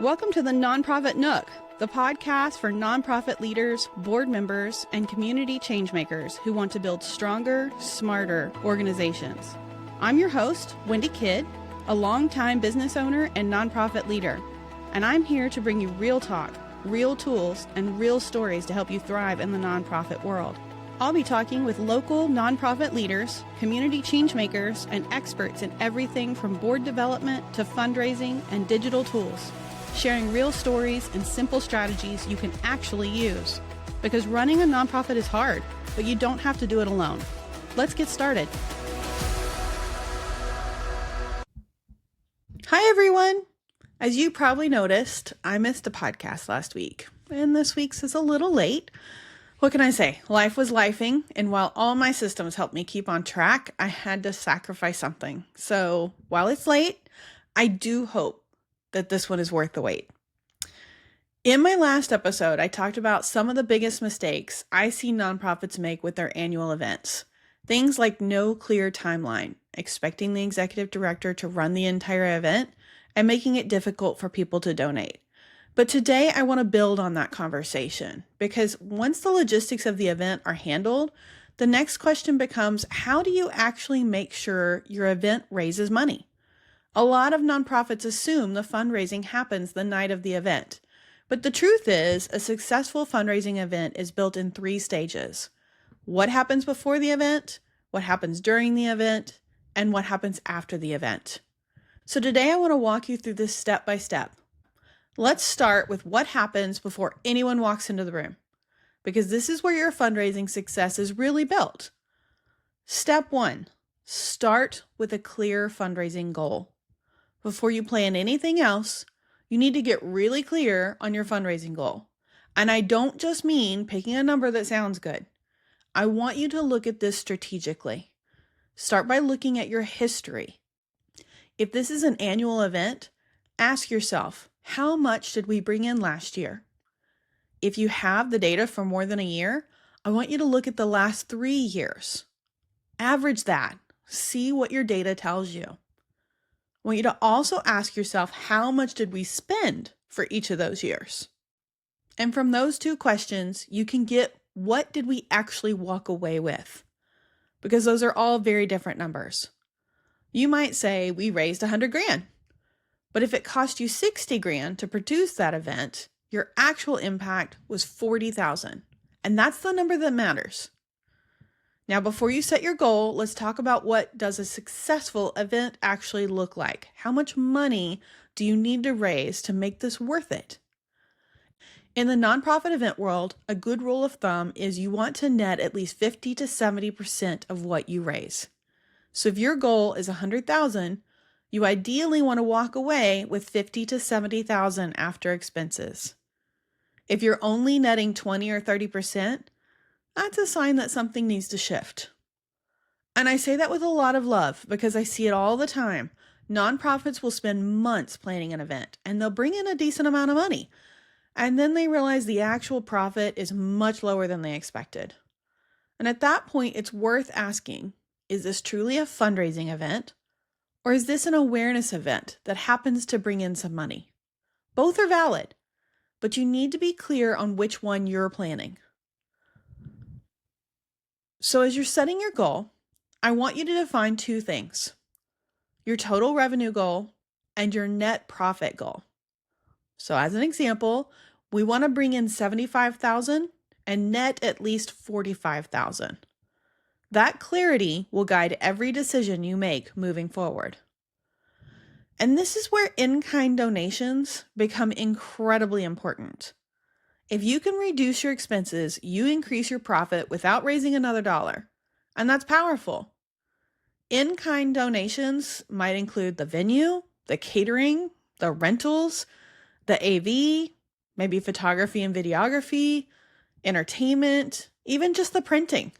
Welcome to the Nonprofit Nook, the podcast for nonprofit leaders, board members, and community changemakers who want to build stronger, smarter organizations. I'm your host, Wendy Kidd, a longtime business owner and nonprofit leader, and I'm here to bring you real talk, real tools, and real stories to help you thrive in the nonprofit world. I'll be talking with local nonprofit leaders, community changemakers, and experts in everything from board development to fundraising and digital tools, sharing real stories and simple strategies you can actually use. Because running a nonprofit is hard, but you don't have to do it alone. Let's get started. Hi, everyone. As you probably noticed, I missed a podcast last week, and this week's is a little late. What can I say? Life was lifing, and while all my systems helped me keep on track, I had to sacrifice something. So while it's late, I do hope that this one is worth the wait. In my last episode, I talked about some of the biggest mistakes I see nonprofits make with their annual events. Things like no clear timeline, expecting the executive director to run the entire event, and making it difficult for people to donate. But today I want to build on that conversation because once the logistics of the event are handled, the next question becomes, how do you actually make sure your event raises money? A lot of nonprofits assume the fundraising happens the night of the event. But the truth is, a successful fundraising event is built in 3 stages. What happens before the event, what happens during the event, and what happens after the event. So today I want to walk you through this step by step. Let's start with what happens before anyone walks into the room, because this is where your fundraising success is really built. Step 1, start with a clear fundraising goal. Before you plan anything else, you need to get really clear on your fundraising goal. And I don't just mean picking a number that sounds good. I want you to look at this strategically. Start by looking at your history. If this is an annual event, ask yourself, how much did we bring in last year? If you have the data for more than a year, I want you to look at the last 3 years. Average that. See what your data tells you. I want you to also ask yourself, how much did we spend for each of those years? And from those 2 questions, you can get what did we actually walk away with? Because those are all very different numbers. You might say we raised $100,000, but if it cost you $60,000 to produce that event, your actual impact was $40,000. And that's the number that matters. Now, before you set your goal, let's talk about what does a successful event actually look like? How much money do you need to raise to make this worth it? In the nonprofit event world, a good rule of thumb is you want to net at least 50 to 70% of what you raise. So if your goal is $100,000, you ideally want to walk away with $50,000 to $70,000 after expenses. If you're only netting 20 or 30%, that's a sign that something needs to shift. And I say that with a lot of love because I see it all the time. Nonprofits will spend months planning an event and they'll bring in a decent amount of money. And then they realize the actual profit is much lower than they expected. And at that point, it's worth asking, is this truly a fundraising event? Or is this an awareness event that happens to bring in some money? Both are valid, but you need to be clear on which one you're planning. So as you're setting your goal, I want you to define 2 things, your total revenue goal and your net profit goal. So as an example, we want to bring in $75,000 and net at least $45,000. That clarity will guide every decision you make moving forward. And this is where in-kind donations become incredibly important. If you can reduce your expenses, you increase your profit without raising another dollar. And that's powerful. In-kind donations might include the venue, the catering, the rentals, the AV, maybe photography and videography, entertainment, even just the printing.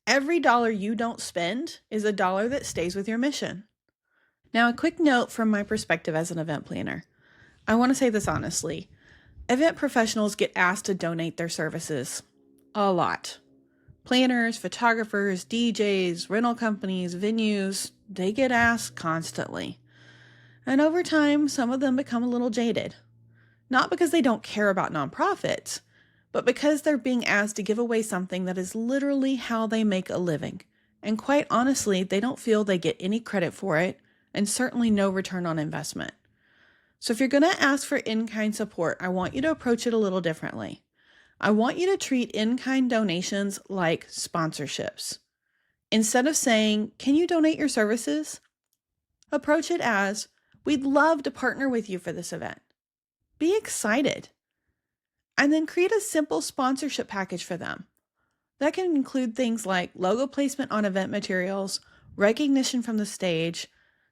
Every dollar you don't spend is a dollar that stays with your mission. Now, a quick note from my perspective as an event planner. I want to say this honestly. Event professionals get asked to donate their services a lot. Planners, photographers, DJs, rental companies, venues, they get asked constantly. And over time, some of them become a little jaded. not because they don't care about nonprofits, but because they're being asked to give away something that is literally how they make a living. And quite honestly, they don't feel they get any credit for it, and certainly no return on investment. So if you're going to ask for in-kind support, I want you to approach it a little differently. I want you to treat in-kind donations like sponsorships. Instead of saying, "Can you donate your services?" approach it as, "We'd love to partner with you for this event." Be excited. And then create a simple sponsorship package for them. That can include things like logo placement on event materials, recognition from the stage,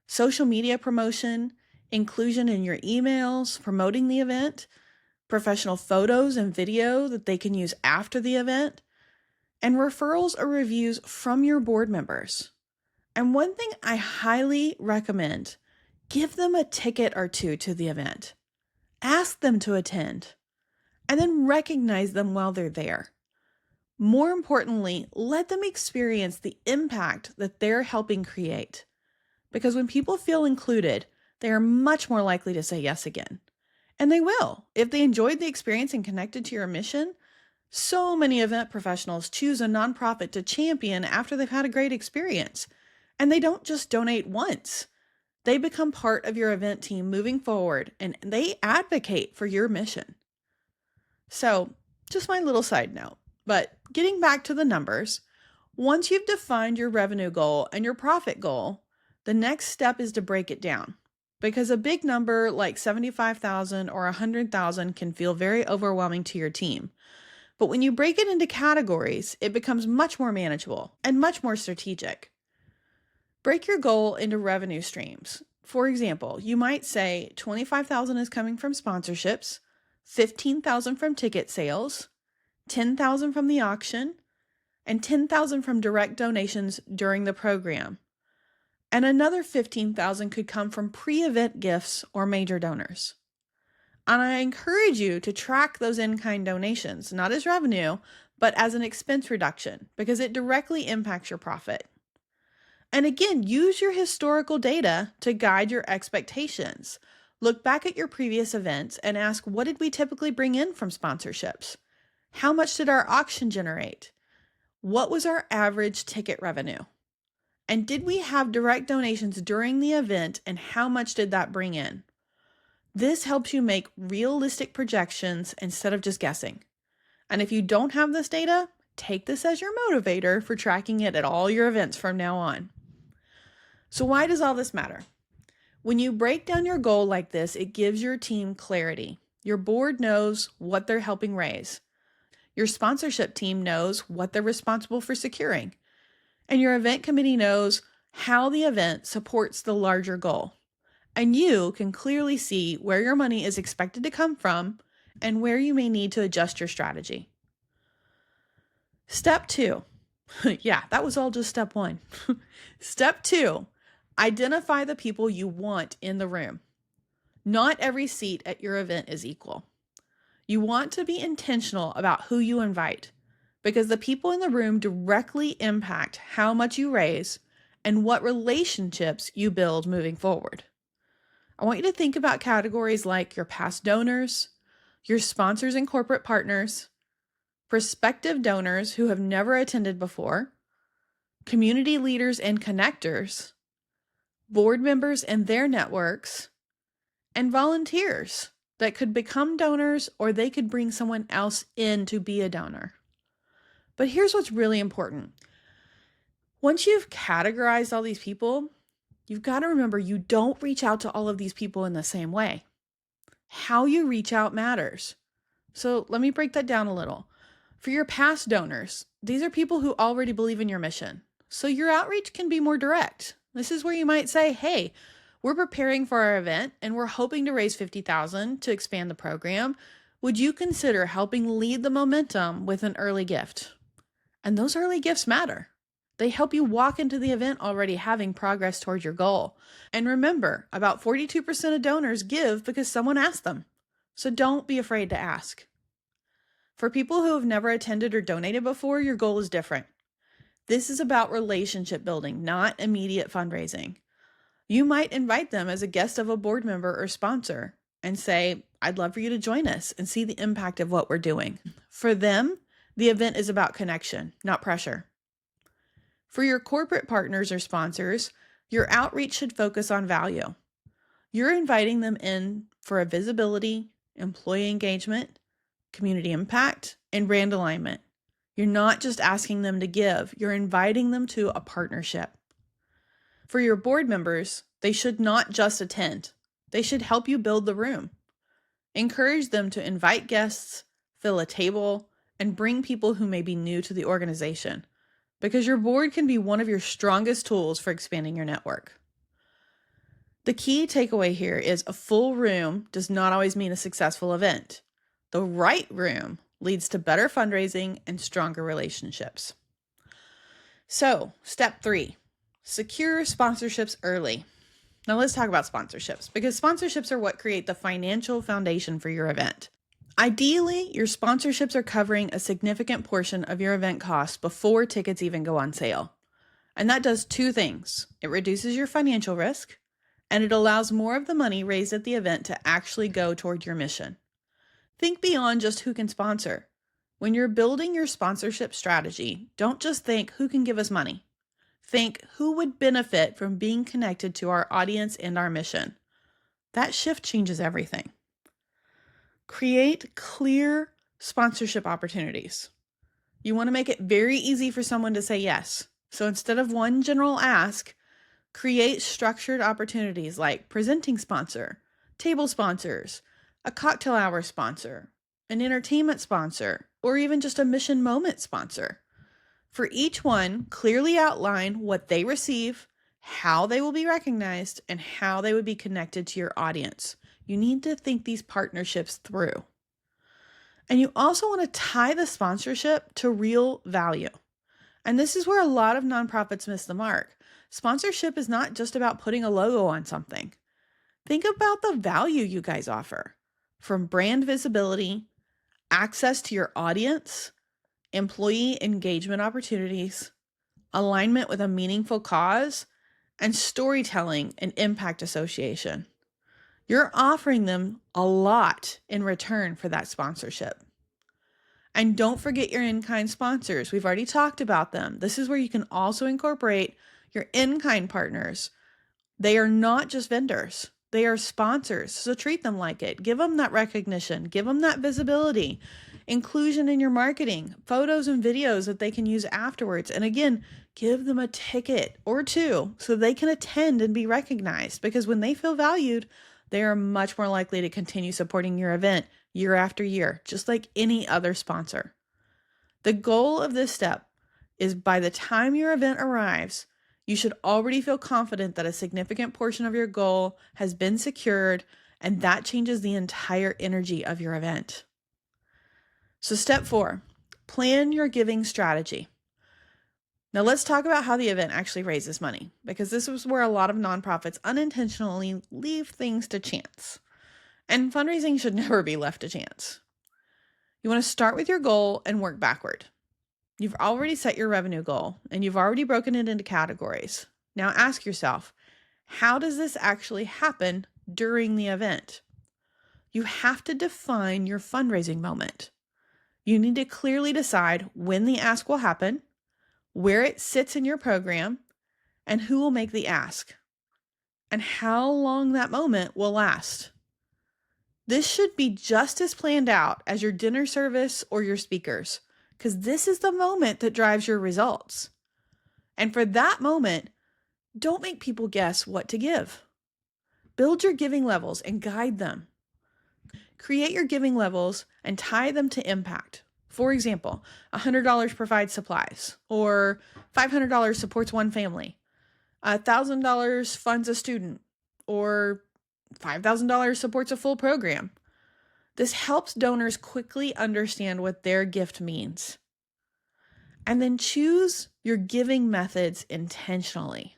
social media promotion, inclusion in your emails, promoting the event, professional photos and video that they can use after the event, and referrals or reviews from your board members. And one thing I highly recommend, give them a ticket or two to the event. Ask them to attend, and then recognize them while they're there. More importantly, let them experience the impact that they're helping create. Because when people feel included, they are much more likely to say yes again. And they will. If they enjoyed the experience and connected to your mission, so many event professionals choose a nonprofit to champion after they've had a great experience. And they don't just donate once. They become part of your event team moving forward, and they advocate for your mission. So, just my little side note, but getting back to the numbers, once you've defined your revenue goal and your profit goal, the next step is to break it down. Because a big number like 75,000 or 100,000 can feel very overwhelming to your team. But when you break it into categories, it becomes much more manageable and much more strategic. Break your goal into revenue streams. For example, you might say 25,000 is coming from sponsorships, 15,000 from ticket sales, 10,000 from the auction, and 10,000 from direct donations during the program. And another 15,000 could come from pre-event gifts or major donors. And I encourage you to track those in-kind donations, not as revenue, but as an expense reduction, because it directly impacts your profit. And again, use your historical data to guide your expectations. Look back at your previous events and ask, what did we typically bring in from sponsorships? How much did our auction generate? What was our average ticket revenue? And did we have direct donations during the event, and how much did that bring in? This helps you make realistic projections instead of just guessing. And if you don't have this data, take this as your motivator for tracking it at all your events from now on. So why does all this matter? When you break down your goal like this, it gives your team clarity. Your board knows what they're helping raise. Your sponsorship team knows what they're responsible for securing. And your event committee knows how the event supports the larger goal. And you can clearly see where your money is expected to come from and where you may need to adjust your strategy. Step 2. Yeah, that was all just step 1. Step 2, identify the people you want in the room. Not every seat at your event is equal. You want to be intentional about who you invite, because the people in the room directly impact how much you raise and what relationships you build moving forward. I want you to think about categories like your past donors, your sponsors and corporate partners, prospective donors who have never attended before, community leaders and connectors, board members and their networks, and volunteers that could become donors, or they could bring someone else in to be a donor. But here's what's really important. Once you've categorized all these people, you've got to remember you don't reach out to all of these people in the same way. How you reach out matters. So let me break that down a little. For your past donors, these are people who already believe in your mission. So your outreach can be more direct. This is where you might say, hey, we're preparing for our event and we're hoping to raise $50,000 to expand the program. Would you consider helping lead the momentum with an early gift? And those early gifts matter. They help you walk into the event already having progress towards your goal. And remember, about 42% of donors give because someone asked them. So don't be afraid to ask. For people who have never attended or donated before, your goal is different. This is about relationship building, not immediate fundraising. You might invite them as a guest of a board member or sponsor and say, I'd love for you to join us and see the impact of what we're doing. For them, the event is about connection, not pressure. For your corporate partners or sponsors, your outreach should focus on value. You're inviting them in for a visibility, employee engagement, community impact, and brand alignment. You're not just asking them to give, you're inviting them to a partnership. For your board members, they should not just attend. They should help you build the room. Encourage them to invite guests, fill a table, and bring people who may be new to the organization, because your board can be one of your strongest tools for expanding your network. The key takeaway here is a full room does not always mean a successful event. The right room leads to better fundraising and stronger relationships. So, step 3, secure sponsorships early. Now let's talk about sponsorships, because sponsorships are what create the financial foundation for your event. Ideally, your sponsorships are covering a significant portion of your event costs before tickets even go on sale. And that does 2 things. It reduces your financial risk, and it allows more of the money raised at the event to actually go toward your mission. Think beyond just who can sponsor. When you're building your sponsorship strategy, don't just think who can give us money. Think who would benefit from being connected to our audience and our mission. That shift changes everything. Create clear sponsorship opportunities. You want to make it very easy for someone to say yes. So instead of one general ask, create structured opportunities like presenting sponsor, table sponsors, a cocktail hour sponsor, an entertainment sponsor, or even just a mission moment sponsor. For each one, clearly outline what they receive, how they will be recognized, and how they would be connected to your audience. You need to think these partnerships through. And you also want to tie the sponsorship to real value. And this is where a lot of nonprofits miss the mark. Sponsorship is not just about putting a logo on something. Think about the value you guys offer, from brand visibility, access to your audience, employee engagement opportunities, alignment with a meaningful cause, and storytelling and impact association. You're offering them a lot in return for that sponsorship. And don't forget your in-kind sponsors. We've already talked about them. This is where you can also incorporate your in-kind partners. They are not just vendors. They are sponsors. So treat them like it. Give them that recognition. Give them that visibility. Inclusion in your marketing, photos and videos that they can use afterwards. And again, give them a ticket or 2 so they can attend and be recognized, because when they feel valued, they are much more likely to continue supporting your event year after year, just like any other sponsor. The goal of this step is by the time your event arrives, you should already feel confident that a significant portion of your goal has been secured, and that changes the entire energy of your event. So step 4, plan your giving strategy. Now let's talk about how the event actually raises money, because this is where a lot of nonprofits unintentionally leave things to chance. And fundraising should never be left to chance. You want to start with your goal and work backward. You've already set your revenue goal and you've already broken it into categories. Now ask yourself, how does this actually happen during the event? You have to define your fundraising moment. You need to clearly decide when the ask will happen, where it sits in your program, and who will make the ask, and how long that moment will last. This should be just as planned out as your dinner service or your speakers, because this is the moment that drives your results. And for that moment, don't make people guess what to give. Build your giving levels and guide them. Create your giving levels and tie them to impact. For example, $100 provides supplies, or $500 supports one family, $1,000 funds a student, or $5,000 supports a full program. This helps donors quickly understand what their gift means. And then choose your giving methods intentionally.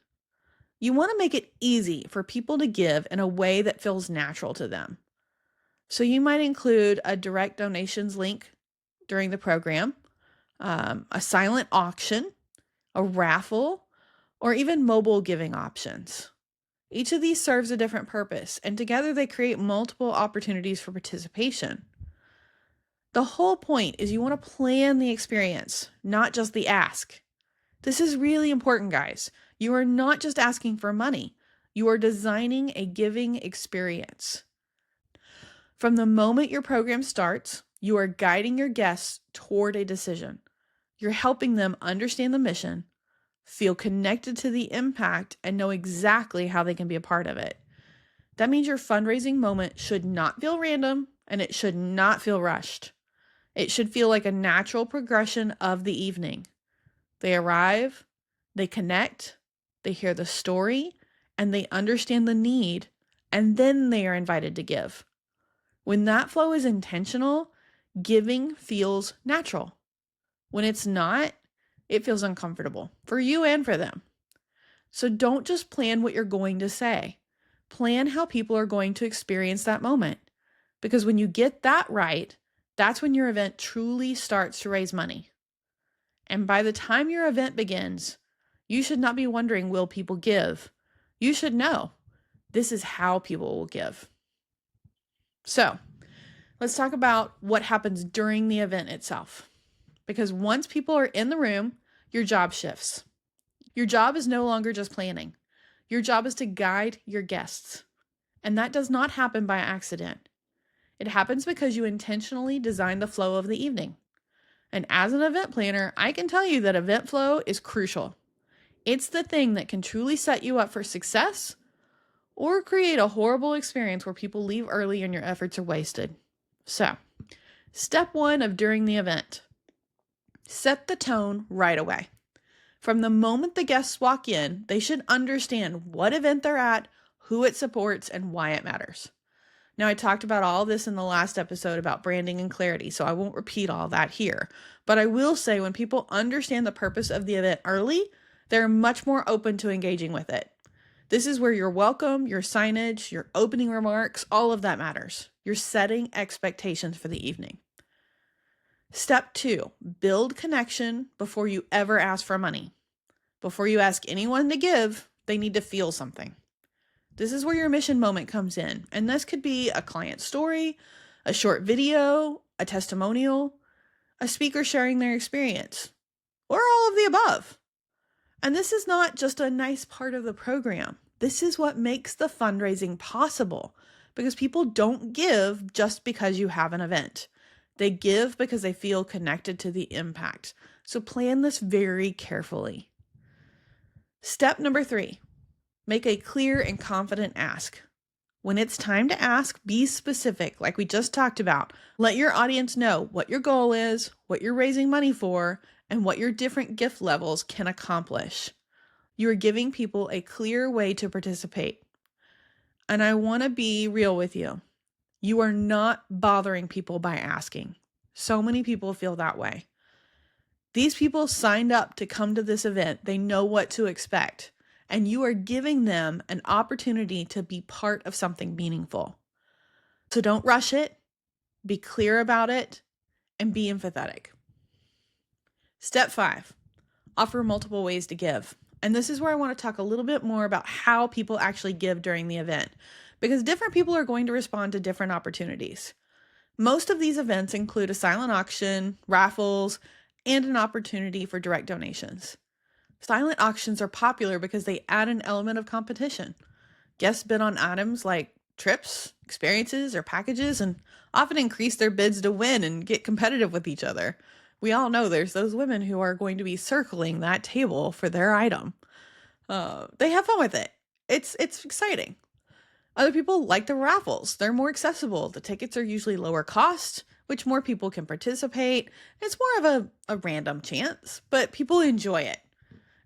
You want to make it easy for people to give in a way that feels natural to them. So you might include a direct donations link during the program, a silent auction, a raffle, or even mobile giving options. Each of these serves a different purpose, and together they create multiple opportunities for participation. The whole point is you want to plan the experience, not just the ask. This is really important, guys. You are not just asking for money. You are designing a giving experience. From the moment your program starts, you are guiding your guests toward a decision. You're helping them understand the mission, feel connected to the impact, and know exactly how they can be a part of it. That means your fundraising moment should not feel random and it should not feel rushed. It should feel like a natural progression of the evening. They arrive, they connect, they hear the story, and they understand the need, and then they are invited to give. When that flow is intentional, giving feels natural. When it's not, it feels uncomfortable for you and for them. So don't just plan what you're going to say. Plan how people are going to experience that moment. Because when you get that right, that's when your event truly starts to raise money. And by the time your event begins, you should not be wondering, will people give? You should know this is how people will give. So let's talk about what happens during the event itself. Because once people are in the room, your job shifts. Your job is no longer just planning. Your job is to guide your guests. And that does not happen by accident. It happens because you intentionally design the flow of the evening. And as an event planner, I can tell you that event flow is crucial. It's the thing that can truly set you up for success or create a horrible experience where people leave early and your efforts are wasted. So, step 1 of during the event. Set the tone right away. From the moment the guests walk in, they should understand what event they're at, who it supports, and why it matters. Now, I talked about all this in the last episode about branding and clarity, so I won't repeat all that here. But I will say when people understand the purpose of the event early, they're much more open to engaging with it. This is where your welcome, your signage, your opening remarks, all of that matters. You're setting expectations for the evening. Step 2, build connection before you ever ask for money. Before you ask anyone to give, they need to feel something. This is where your mission moment comes in, and this could be a client story, a short video, a testimonial, a speaker sharing their experience, or all of the above. And this is not just a nice part of the program. This is what makes the fundraising possible, because people don't give just because you have an event. They give because they feel connected to the impact. So plan this very carefully. Step number 3, make a clear and confident ask. When it's time to ask, be specific, like we just talked about. Let your audience know what your goal is, what you're raising money for, and what your different gift levels can accomplish. You are giving people a clear way to participate. And I want to be real with you. You are not bothering people by asking. So many people feel that way. These people signed up to come to this event. They know what to expect. And you are giving them an opportunity to be part of something meaningful. So don't rush it. Be clear about it. And be empathetic. Step 5, offer multiple ways to give. And this is where I want to talk a little bit more about how people actually give during the event, because different people are going to respond to different opportunities. Most of these events include a silent auction, raffles, and an opportunity for direct donations. Silent auctions are popular because they add an element of competition. Guests bid on items like trips, experiences, or packages, and often increase their bids to win and get competitive with each other. We all know there's those women who are going to be circling that table for their item. They have fun with it. It's exciting. Other people like the raffles. They're more accessible. The tickets are usually lower cost, which more people can participate. It's more of a random chance, but people enjoy it.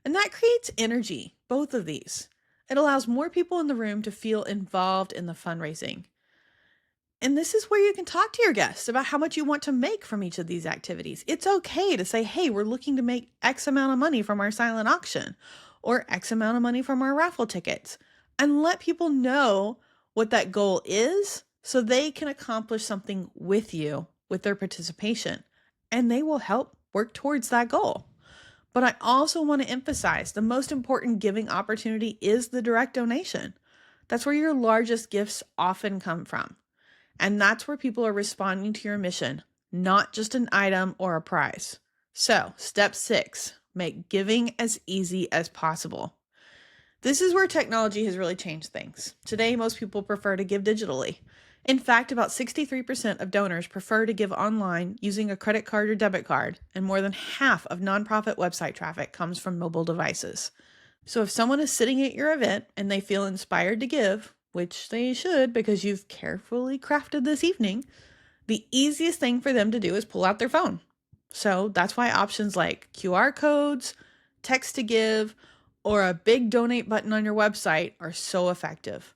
And that creates energy, both of these. It allows more people in the room to feel involved in the fundraising. And this is where you can talk to your guests about how much you want to make from each of these activities. It's okay to say, hey, we're looking to make X amount of money from our silent auction or X amount of money from our raffle tickets, and let people know what that goal is so they can accomplish something with you with their participation, and they will help work towards that goal. But I also want to emphasize the most important giving opportunity is the direct donation. That's where your largest gifts often come from. And that's where people are responding to your mission, not just an item or a prize. So, step 6, make giving as easy as possible. This is where technology has really changed things. Today, most people prefer to give digitally. In fact, about 63% of donors prefer to give online using a credit card or debit card, and more than half of nonprofit website traffic comes from mobile devices. So if someone is sitting at your event and they feel inspired to give, which they should because you've carefully crafted this evening, the easiest thing for them to do is pull out their phone. So that's why options like QR codes, text to give, or a big donate button on your website are so effective.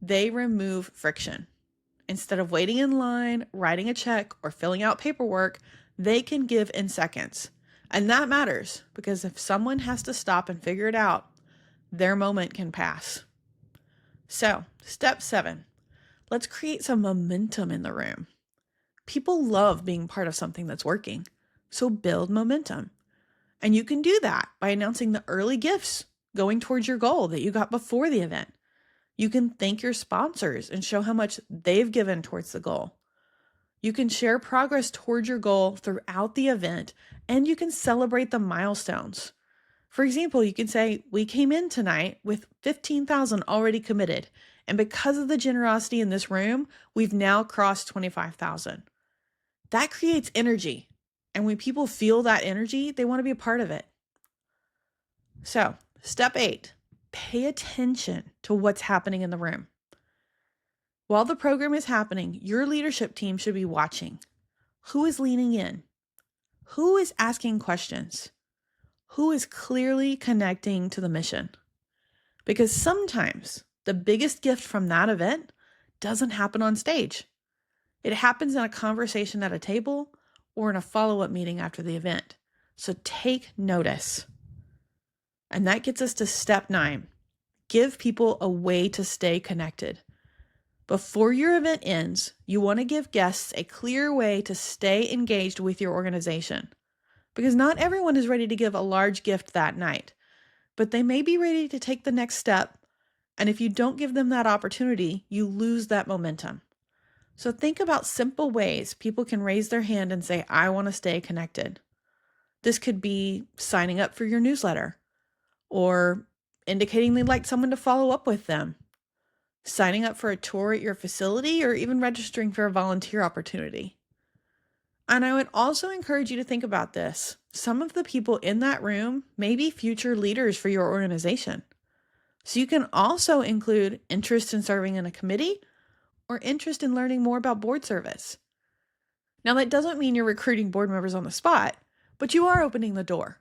They remove friction. Instead of waiting in line, writing a check, or filling out paperwork, they can give in seconds. And that matters because if someone has to stop and figure it out, their moment can pass. So, step 7, let's create some momentum in the room. People love being part of something that's working, so build momentum. And you can do that by announcing the early gifts going towards your goal that you got before the event. You can thank your sponsors and show how much they've given towards the goal. You can share progress towards your goal throughout the event, and you can celebrate the milestones. For example, you can say, we came in tonight with 15,000 already committed, and because of the generosity in this room, we've now crossed 25,000. That creates energy, and when people feel that energy, they want to be a part of it. So, step 8, pay attention to what's happening in the room. While the program is happening, your leadership team should be watching. Who is leaning in? Who is asking questions? Who is clearly connecting to the mission? Because sometimes the biggest gift from that event doesn't happen on stage. It happens in a conversation at a table or in a follow-up meeting after the event. So take notice. And that gets us to step 9. Give people a way to stay connected. Before your event ends, you want to give guests a clear way to stay engaged with your organization. Because not everyone is ready to give a large gift that night, but they may be ready to take the next step. And if you don't give them that opportunity, you lose that momentum. So think about simple ways people can raise their hand and say, I want to stay connected. This could be signing up for your newsletter, or indicating they'd like someone to follow up with them, signing up for a tour at your facility, or even registering for a volunteer opportunity. And I would also encourage you to think about this. Some of the people in that room may be future leaders for your organization. So you can also include interest in serving in a committee or interest in learning more about board service. Now, that doesn't mean you're recruiting board members on the spot, but you are opening the door.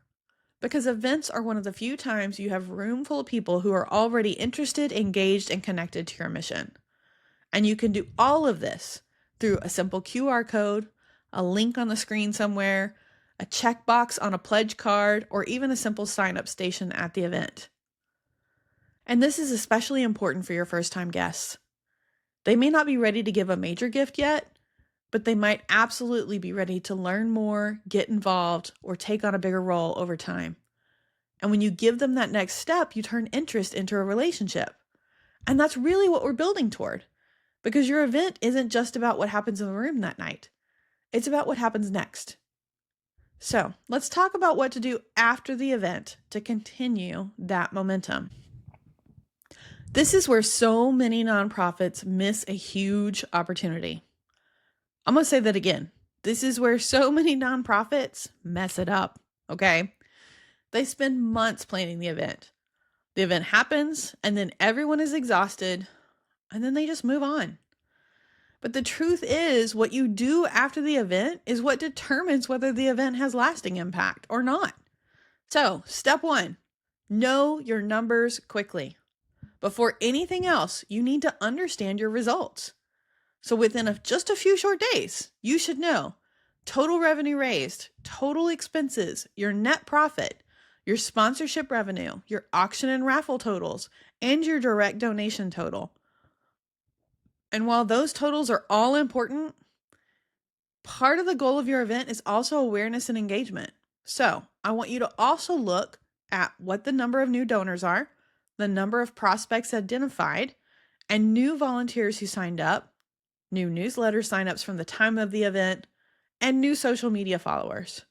Because events are one of the few times you have a room full of people who are already interested, engaged, and connected to your mission. And you can do all of this through a simple QR code, a link on the screen somewhere, a checkbox on a pledge card, or even a simple sign-up station at the event. And this is especially important for your first-time guests. They may not be ready to give a major gift yet, but they might absolutely be ready to learn more, get involved, or take on a bigger role over time. And when you give them that next step, you turn interest into a relationship. And that's really what we're building toward, because your event isn't just about what happens in the room that night. It's about what happens next. So let's talk about what to do after the event to continue that momentum. This is where so many nonprofits miss a huge opportunity. I'm going to say that again. This is where so many nonprofits mess it up, okay? They spend months planning the event. The event happens, and then everyone is exhausted, and then they just move on. But the truth is, what you do after the event is what determines whether the event has lasting impact or not. So, step 1, know your numbers quickly. Before anything else, you need to understand your results. So within just a few short days, you should know total revenue raised, total expenses, your net profit, your sponsorship revenue, your auction and raffle totals, and your direct donation total. And while those totals are all important, part of the goal of your event is also awareness and engagement. So I want you to also look at what the number of new donors are, the number of prospects identified, and new volunteers who signed up, new newsletter signups from the time of the event, and new social media followers.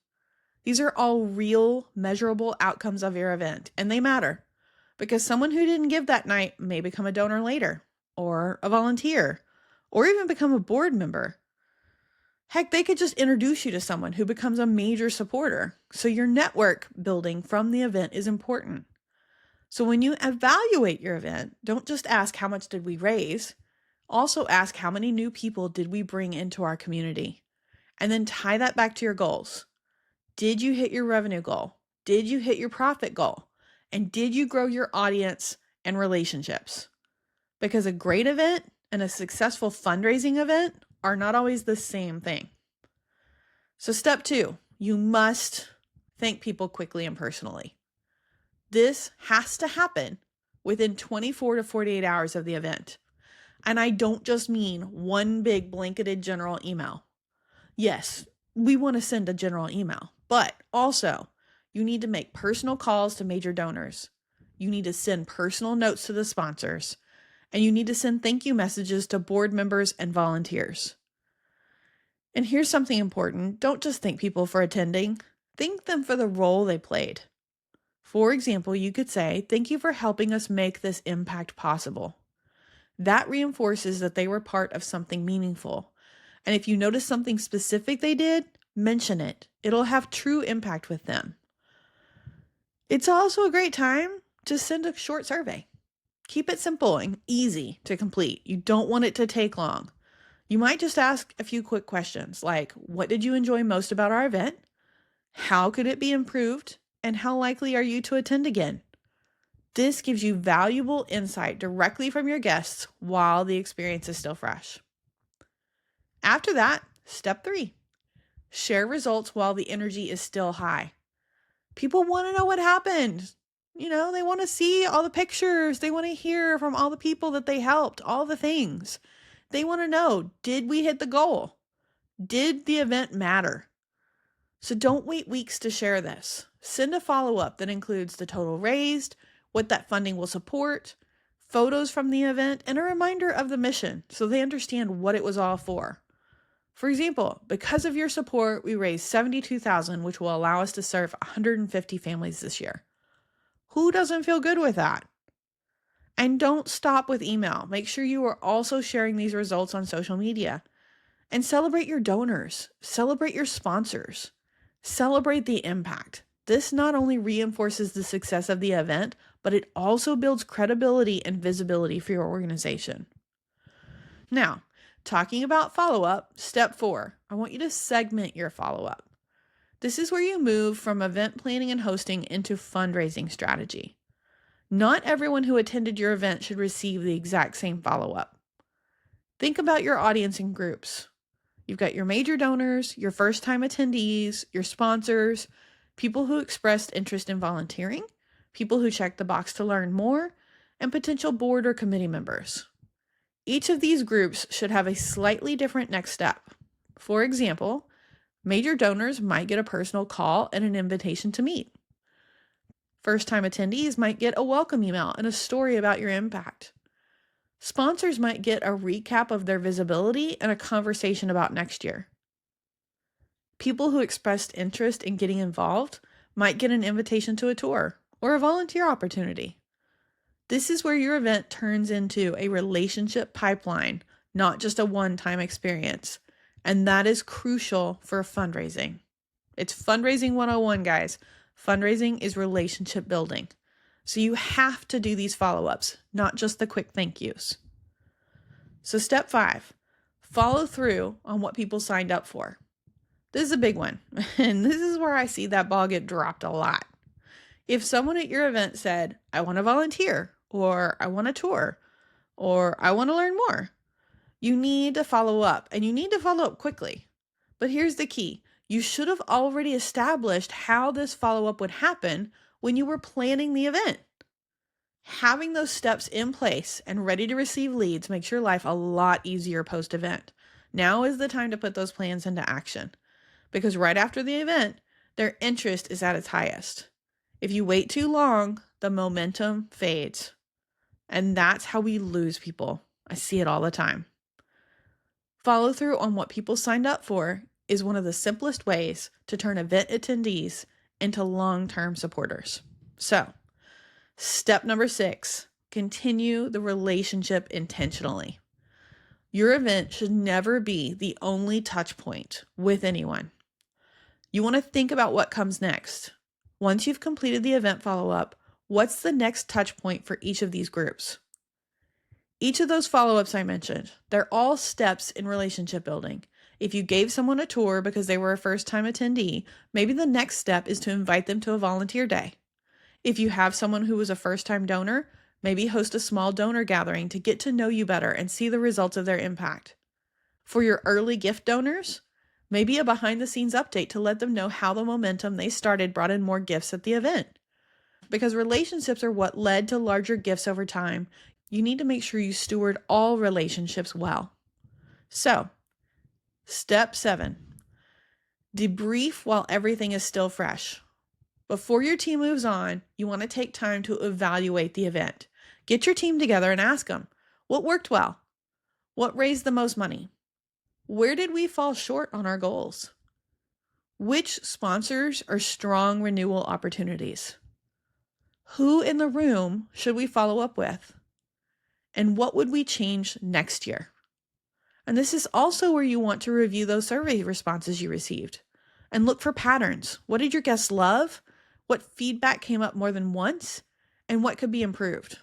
These are all real, measurable outcomes of your event, and they matter because someone who didn't give that night may become a donor later, or a volunteer, or even become a board member. Heck, they could just introduce you to someone who becomes a major supporter. So your network building from the event is important. So when you evaluate your event, don't just ask how much did we raise, also ask how many new people did we bring into our community, and then tie that back to your goals. Did you hit your revenue goal? Did you hit your profit goal? And did you grow your audience and relationships? Because a great event and a successful fundraising event are not always the same thing. So step 2, you must thank people quickly and personally. This has to happen within 24 to 48 hours of the event. And I don't just mean one big blanketed general email. Yes, we want to send a general email, but also you need to make personal calls to major donors. You need to send personal notes to the sponsors, and you need to send thank you messages to board members and volunteers. And here's something important. Don't just thank people for attending. Thank them for the role they played. For example, you could say, "Thank you for helping us make this impact possible." That reinforces that they were part of something meaningful. And if you notice something specific they did, mention it. It'll have true impact with them. It's also a great time to send a short survey. Keep it simple and easy to complete. You don't want it to take long. You might just ask a few quick questions like, what did you enjoy most about our event? How could it be improved? And how likely are you to attend again? This gives you valuable insight directly from your guests while the experience is still fresh. After that, step 3, share results while the energy is still high. People want to know what happened. They want to see all the pictures. They want to hear from all the people that they helped, all the things. They want to know, did we hit the goal? Did the event matter? So don't wait weeks to share this. Send a follow-up that includes the total raised, what that funding will support, photos from the event, and a reminder of the mission so they understand what it was all for. For example, because of your support, we raised $72,000, which will allow us to serve 150 families this year. Who doesn't feel good with that? And don't stop with email. Make sure you are also sharing these results on social media. And celebrate your donors. Celebrate your sponsors. Celebrate the impact. This not only reinforces the success of the event, but it also builds credibility and visibility for your organization. Now, talking about follow-up, step 4, I want you to segment your follow-up. This is where you move from event planning and hosting into fundraising strategy. Not everyone who attended your event should receive the exact same follow-up. Think about your audience in groups. You've got your major donors, your first-time attendees, your sponsors, people who expressed interest in volunteering, people who checked the box to learn more, and potential board or committee members. Each of these groups should have a slightly different next step. For example, major donors might get a personal call and an invitation to meet. First-time attendees might get a welcome email and a story about your impact. Sponsors might get a recap of their visibility and a conversation about next year. People who expressed interest in getting involved might get an invitation to a tour or a volunteer opportunity. This is where your event turns into a relationship pipeline, not just a one-time experience. And that is crucial for fundraising. It's fundraising 101, guys. Fundraising is relationship building. So you have to do these follow-ups, not just the quick thank yous. So step 5, follow through on what people signed up for. This is a big one, and this is where I see that ball get dropped a lot. If someone at your event said, "I want to volunteer," or "I want a tour," or "I want to learn more," you need to follow up, and you need to follow up quickly. But here's the key. You should have already established how this follow-up would happen when you were planning the event. Having those steps in place and ready to receive leads makes your life a lot easier post-event. Now is the time to put those plans into action, because right after the event, their interest is at its highest. If you wait too long, the momentum fades. And that's how we lose people. I see it all the time. Follow through on what people signed up for is one of the simplest ways to turn event attendees into long-term supporters. So, step number 6, continue the relationship intentionally. Your event should never be the only touch point with anyone. You want to think about what comes next. Once you've completed the event follow-up, what's the next touch point for each of these groups? Each of those follow-ups I mentioned, they're all steps in relationship building. If you gave someone a tour because they were a first-time attendee, maybe the next step is to invite them to a volunteer day. If you have someone who was a first-time donor, maybe host a small donor gathering to get to know you better and see the results of their impact. For your early gift donors, maybe a behind-the-scenes update to let them know how the momentum they started brought in more gifts at the event. Because relationships are what led to larger gifts over time, you need to make sure you steward all relationships well. So, step 7, debrief while everything is still fresh. Before your team moves on, you want to take time to evaluate the event. Get your team together and ask them, what worked well? What raised the most money? Where did we fall short on our goals? Which sponsors are strong renewal opportunities? Who in the room should we follow up with? And what would we change next year? And this is also where you want to review those survey responses you received and look for patterns. What did your guests love? What feedback came up more than once? And what could be improved?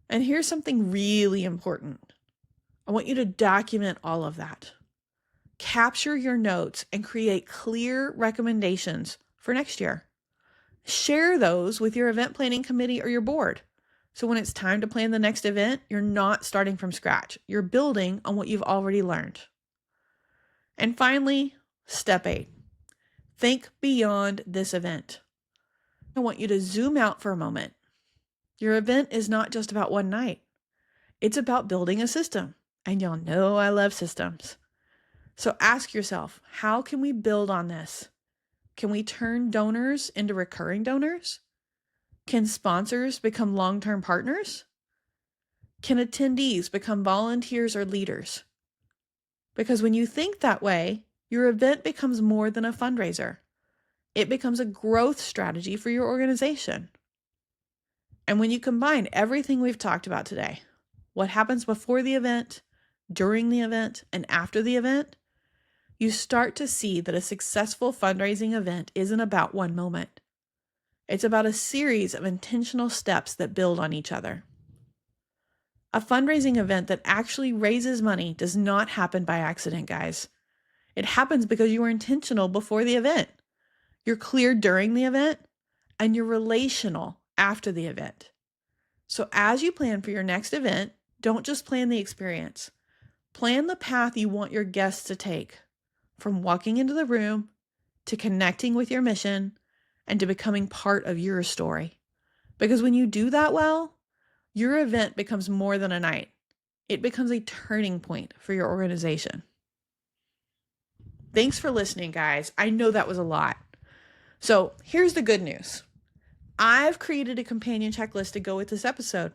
And here's something really important. I want you to document all of that. Capture your notes and create clear recommendations for next year. Share those with your event planning committee or your board. So when it's time to plan the next event, you're not starting from scratch. You're building on what you've already learned. And finally, step 8, think beyond this event. I want you to zoom out for a moment. Your event is not just about one night. It's about building a system. And y'all know I love systems. So ask yourself, how can we build on this? Can we turn donors into recurring donors? Can sponsors become long-term partners? Can attendees become volunteers or leaders? Because when you think that way, your event becomes more than a fundraiser. It becomes a growth strategy for your organization. And when you combine everything we've talked about today, what happens before the event, during the event, and after the event, you start to see that a successful fundraising event isn't about one moment. It's about a series of intentional steps that build on each other. A fundraising event that actually raises money does not happen by accident, guys. It happens because you were intentional before the event. You're clear during the event, and you're relational after the event. So as you plan for your next event, don't just plan the experience. Plan the path you want your guests to take, from walking into the room to connecting with your mission and to becoming part of your story. Because when you do that well, your event becomes more than a night. It becomes a turning point for your organization. Thanks for listening, guys. I know that was a lot. So here's the good news. I've created a companion checklist to go with this episode.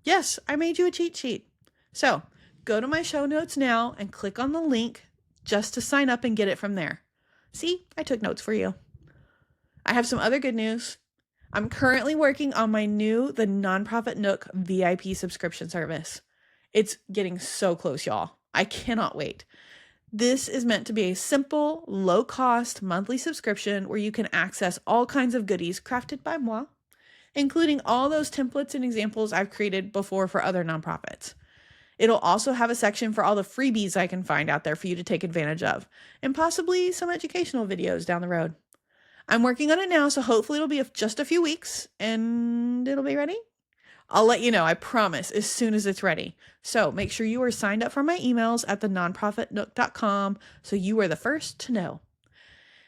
Yes, I made you a cheat sheet. So go to my show notes now and click on the link just to sign up and get it from there. See, I took notes for you. I have some other good news. I'm currently working on my new The Nonprofit Nook VIP subscription service. It's getting so close, y'all. I cannot wait. This is meant to be a simple, low-cost monthly subscription where you can access all kinds of goodies crafted by moi, including all those templates and examples I've created before for other nonprofits. It'll also have a section for all the freebies I can find out there for you to take advantage of, and possibly some educational videos down the road. I'm working on it now, so hopefully it'll be just a few weeks, and it'll be ready. I'll let you know, I promise, as soon as it's ready. So make sure you are signed up for my emails at thenonprofitnook.com so you are the first to know.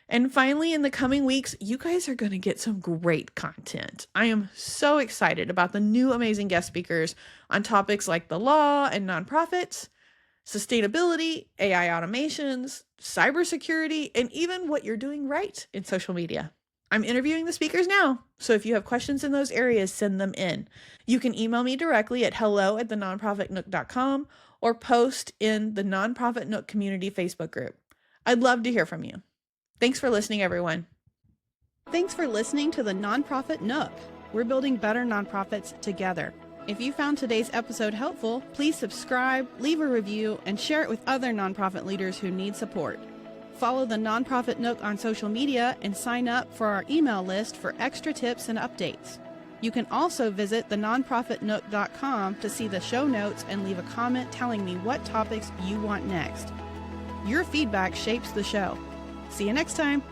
And finally, in the coming weeks, you guys are going to get some great content. I am so excited about the new amazing guest speakers on topics like the law and nonprofits, sustainability, AI automations, cybersecurity, and even what you're doing right in social media. I'm interviewing the speakers now, so if you have questions in those areas, send them in. You can email me directly at hello@thenonprofitnook.com or post in the Nonprofit Nook Community Facebook group. I'd love to hear from you. Thanks for listening, everyone. Thanks for listening to the Nonprofit Nook. We're building better nonprofits together. If you found today's episode helpful, please subscribe, leave a review, and share it with other nonprofit leaders who need support. Follow the Nonprofit Nook on social media and sign up for our email list for extra tips and updates. You can also visit thenonprofitnook.com to see the show notes and leave a comment telling me what topics you want next. Your feedback shapes the show. See you next time.